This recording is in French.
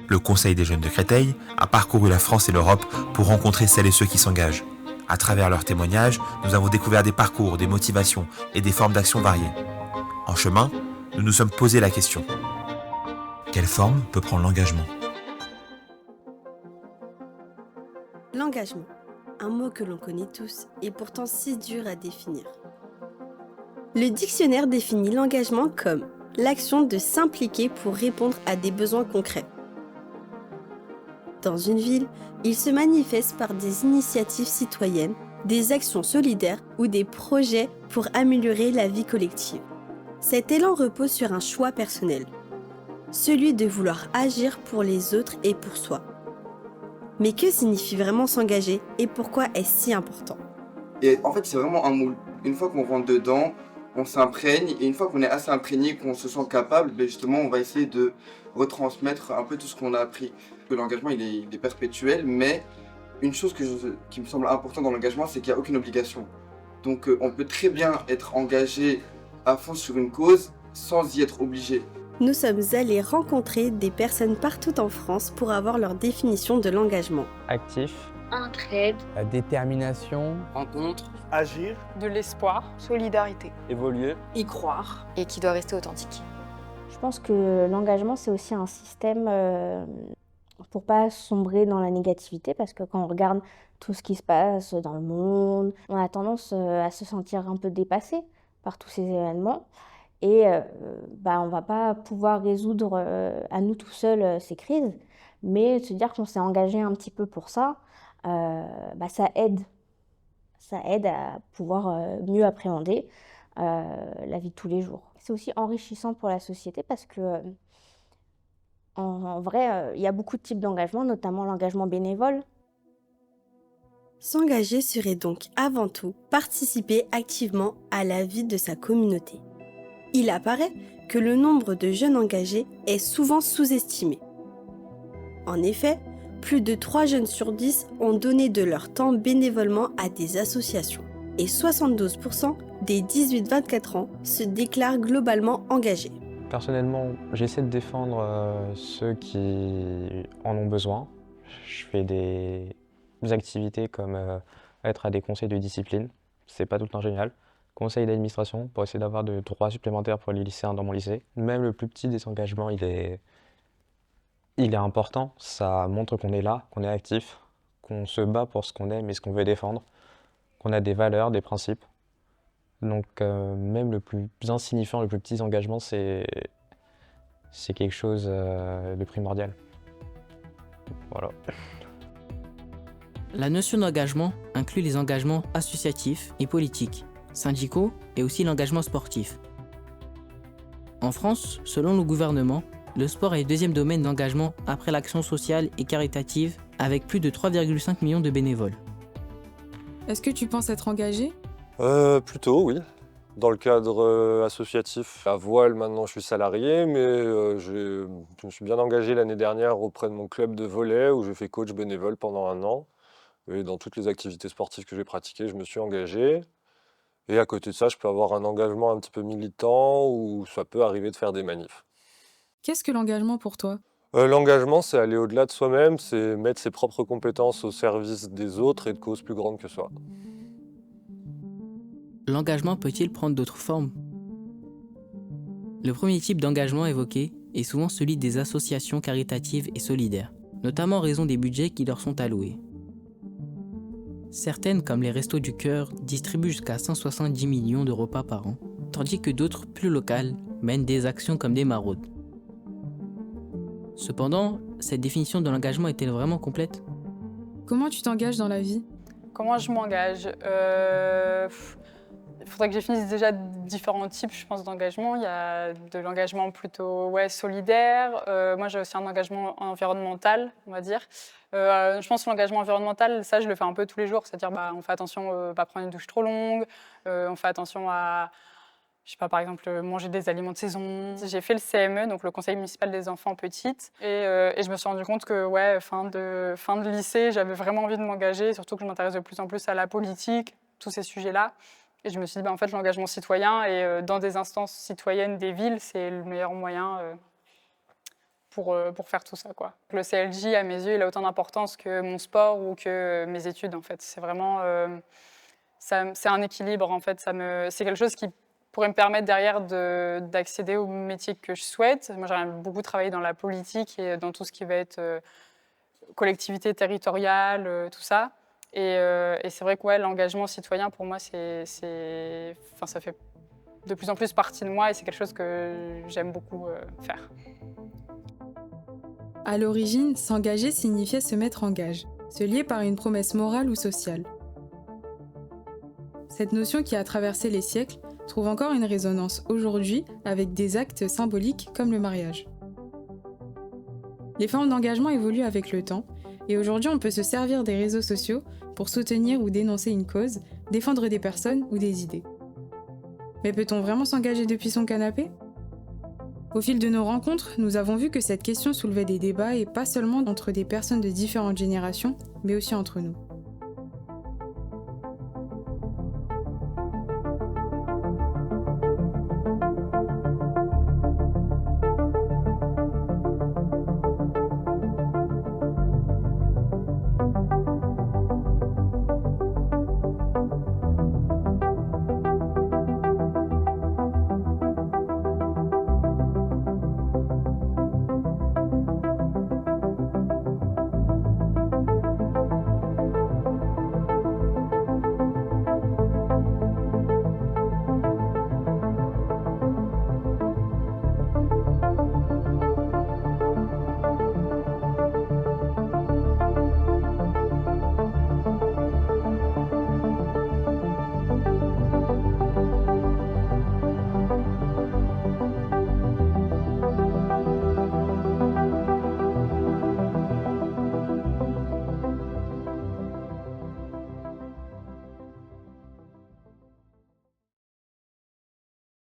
Le Conseil des jeunes de Créteil a parcouru la France et l'Europe pour rencontrer celles et ceux qui s'engagent. À travers leurs témoignages, nous avons découvert des parcours, des motivations et des formes d'action variées. En chemin, nous nous sommes posé la question. Quelle forme peut prendre l'engagement ? L'engagement, un mot que l'on connaît tous et pourtant si dur à définir. Le dictionnaire définit l'engagement comme l'action de s'impliquer pour répondre à des besoins concrets. Dans une ville, il se manifeste par des initiatives citoyennes, des actions solidaires ou des projets pour améliorer la vie collective. Cet élan repose sur un choix personnel, celui de vouloir agir pour les autres et pour soi. Mais que signifie vraiment s'engager et pourquoi est-ce si important ? Et en fait, c'est vraiment un moule. Une fois qu'on rentre dedans, on s'imprègne, et une fois qu'on est assez imprégné, qu'on se sent capable, justement, on va essayer de retransmettre un peu tout ce qu'on a appris. Que l'engagement, il est perpétuel, mais une chose qui me semble importante dans l'engagement, c'est qu'il n'y a aucune obligation. Donc, on peut très bien être engagé à fond sur une cause sans y être obligé. Nous sommes allés rencontrer des personnes partout en France pour avoir leur définition de l'engagement. Actif, Entraide, La détermination, rencontre, Agir, de l'espoir, solidarité, évoluer, y croire. Et qui doit rester authentique. Je pense que l'engagement, c'est aussi un système pour pas sombrer dans la négativité, parce que quand on regarde tout ce qui se passe dans le monde, on a tendance à se sentir un peu dépassé par tous ces événements. Et on va pas pouvoir résoudre à nous tout seuls ces crises, mais se dire qu'on s'est engagé un petit peu pour ça, ça aide. Ça aide à pouvoir mieux appréhender la vie de tous les jours. C'est aussi enrichissant pour la société parce que, en vrai, il y a beaucoup de types d'engagement, notamment l'engagement bénévole. S'engager serait donc avant tout participer activement à la vie de sa communauté. Il apparaît que le nombre de jeunes engagés est souvent sous-estimé. En effet, plus de 3 jeunes sur 10 ont donné de leur temps bénévolement à des associations et 72% des 18-24 ans se déclarent globalement engagés. Personnellement, j'essaie de défendre ceux qui en ont besoin. Je fais des activités comme être à des conseils de discipline. C'est pas tout le temps génial. Conseil d'administration pour essayer d'avoir de droits supplémentaires pour les lycéens dans mon lycée. Même le plus petit des engagements, il est important. Ça montre qu'on est là, qu'on est actif, qu'on se bat pour ce qu'on aime et ce qu'on veut défendre, qu'on a des valeurs, des principes. Donc même le plus insignifiant, le plus petit engagement, c'est quelque chose de primordial. Voilà. La notion d'engagement inclut les engagements associatifs et politiques, syndicaux et aussi l'engagement sportif. En France, selon le gouvernement, le sport est le deuxième domaine d'engagement après l'action sociale et caritative avec plus de 3,5 millions de bénévoles. Est-ce que tu penses être engagé ? Plutôt, oui. Dans le cadre associatif, à voile, maintenant je suis salarié, mais je me suis bien engagé l'année dernière auprès de mon club de volley où j'ai fait coach bénévole pendant 1 an. Et dans toutes les activités sportives que j'ai pratiquées, je me suis engagé. Et à côté de ça, je peux avoir un engagement un petit peu militant ou ça peut arriver de faire des manifs. Qu'est-ce que l'engagement pour toi ? L'engagement, c'est aller au-delà de soi-même, c'est mettre ses propres compétences au service des autres et de causes plus grandes que soi. L'engagement peut-il prendre d'autres formes ? Le premier type d'engagement évoqué est souvent celui des associations caritatives et solidaires, notamment en raison des budgets qui leur sont alloués. Certaines, comme les Restos du Cœur, distribuent jusqu'à 170 millions de repas par an, tandis que d'autres, plus locales, mènent des actions comme des maraudes. Cependant, cette définition de l'engagement est-elle vraiment complète ? Comment tu t'engages dans la vie ? Comment je m'engage ? Il faudrait que je définisse déjà différents types, je pense, d'engagement. Il y a de l'engagement plutôt solidaire. Moi, j'ai aussi un engagement environnemental, on va dire. Je pense que l'engagement environnemental, ça, je le fais un peu tous les jours. C'est-à-dire, on fait attention à ne pas prendre une douche trop longue. On fait attention à, je sais pas, par exemple, manger des aliments de saison. J'ai fait le CME, donc le Conseil municipal des enfants petites. Et je me suis rendu compte que, fin de lycée, j'avais vraiment envie de m'engager, surtout que je m'intéresse de plus en plus à la politique, tous ces sujets-là. Et je me suis dit, en fait, l'engagement citoyen et dans des instances citoyennes des villes, c'est le meilleur moyen pour faire tout ça, quoi. Le CLJ, à mes yeux, il a autant d'importance que mon sport ou que mes études, en fait. C'est vraiment... c'est un équilibre, en fait. C'est quelque chose qui pourrait me permettre derrière d'accéder au métier que je souhaite. Moi, j'aimerais beaucoup travailler dans la politique et dans tout ce qui va être collectivité territoriale, tout ça. Et c'est vrai que ouais, l'engagement citoyen, pour moi, ça fait de plus en plus partie de moi et c'est quelque chose que j'aime beaucoup faire. À l'origine, s'engager signifiait se mettre en gage, se lier par une promesse morale ou sociale. Cette notion qui a traversé les siècles trouve encore une résonance aujourd'hui avec des actes symboliques comme le mariage. Les formes d'engagement évoluent avec le temps et aujourd'hui on peut se servir des réseaux sociaux pour soutenir ou dénoncer une cause, défendre des personnes ou des idées. Mais peut-on vraiment s'engager depuis son canapé ? Au fil de nos rencontres, nous avons vu que cette question soulevait des débats et pas seulement entre des personnes de différentes générations, mais aussi entre nous.